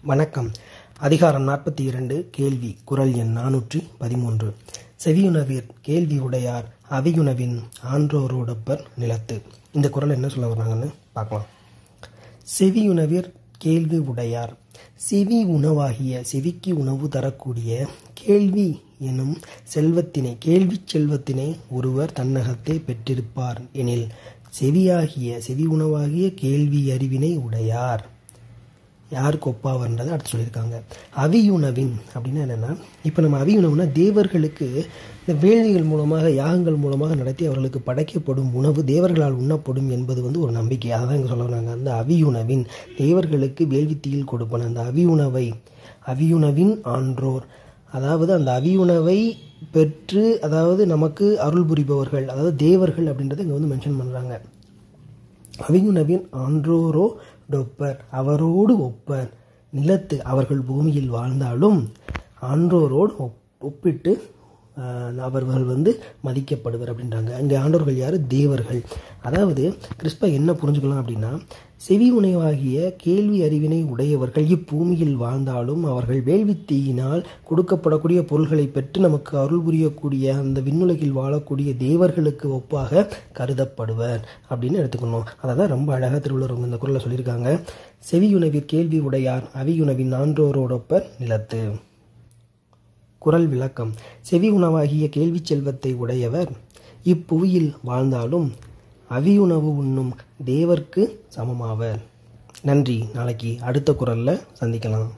வணக்கம். அதிகாரம் 42 கேள்வி. குறள் எண் 413. செவியுணவிற் கேள்வி உடையார் அவியுணவின் ஆன்றோரோடொப்பர் நிலத்து. இந்த குறள் என்ன சொல்ல வர்றாங்கன்னு பார்க்கலாம். செவியுணவிற் கேள்வி உடையார், செவி உணவாகிய செவிக்கு உணவு தரக்கூடிய கேள்வி எனும் செல்வத்தினை, கேள்வி செல்வத்தினை ஒருவர் தன்னகத்தே பெற்றிருப்பார் எனில் செவியாகிய செவி உணவாகிய கேள்வி அறிவினை உடையார். யாருக்கு ஒப்பாவர்ன்றதை அடுத்து சொல்லியிருக்காங்க. அவியுணவின் அப்படின்னா என்னென்னா, இப்போ நம்ம அவியுணவுனா தேவர்களுக்கு இந்த வேள்விகள் மூலமாக யாகங்கள் மூலமாக நடத்தி அவர்களுக்கு படைக்கப்படும் உணவு தேவர்களால் உண்ணப்படும் என்பது ஒரு நம்பிக்கை. அதை தான் இங்கே சொல்ல வராங்க. அந்த அவியுணவின், தேவர்களுக்கு வேள்வித்தீயில் கொடுப்பன அந்த அவியுணவை, அவியுணவின் ஆன்றோர், அதாவது அந்த அவியுணவை பெற்று அதாவது நமக்கு அருள் புரிபவர்கள், அதாவது தேவர்கள் அப்படின்றத இங்கே மென்ஷன் பண்ணுறாங்க. அவியுணவின் ஆன்றோரோ டொப்பர், அவரோடு ஒப்பர் நிலத்து, அவர்கள் பூமியில் வாழ்ந்தாலும் ஆன்றோரோடு ஒப்பிட்டு அவர்கள் மதிக்கப்படுவர் அப்படின்றாங்க. இங்கே ஆண்டோர்கள் யார்? தேவர்கள். அதாவது கிறிஸ்பா என்ன புரிஞ்சுக்கலாம் அப்படின்னா, செவி உணவாகிய கேள்வி அறிவினை உடையவர்கள் இப்பூமியில் வாழ்ந்தாலும் அவர்கள் வேள்வித்தீயினால் கொடுக்கப்படக்கூடிய பொருள்களை பெற்று நமக்கு அருள் புரியக்கூடிய அந்த விண்ணுலகில் வாழக்கூடிய தேவர்களுக்கு ஒப்பாக கருதப்படுவர் அப்படின்னு எடுத்துக்கணும். அதை தான் ரொம்ப அழகாக திருவள்ளுவர் இந்த குறளை சொல்லியிருக்காங்க. செவியுணவிற் கேள்வி உடையார் அவியுணவின் ஆன்றோரோடொப்பர் நிலத்து. குறள் விளக்கம். செவி உணவாகிய கேள்வி செல்வத்தை உடையவர் இப்புவியில் வாழ்ந்தாலும் அவியுணவு உண்ணும் தேவர்க்கு சமமாவர். நன்றி. நாளைக்கு அடுத்த குறளில் சந்திக்கலாம்.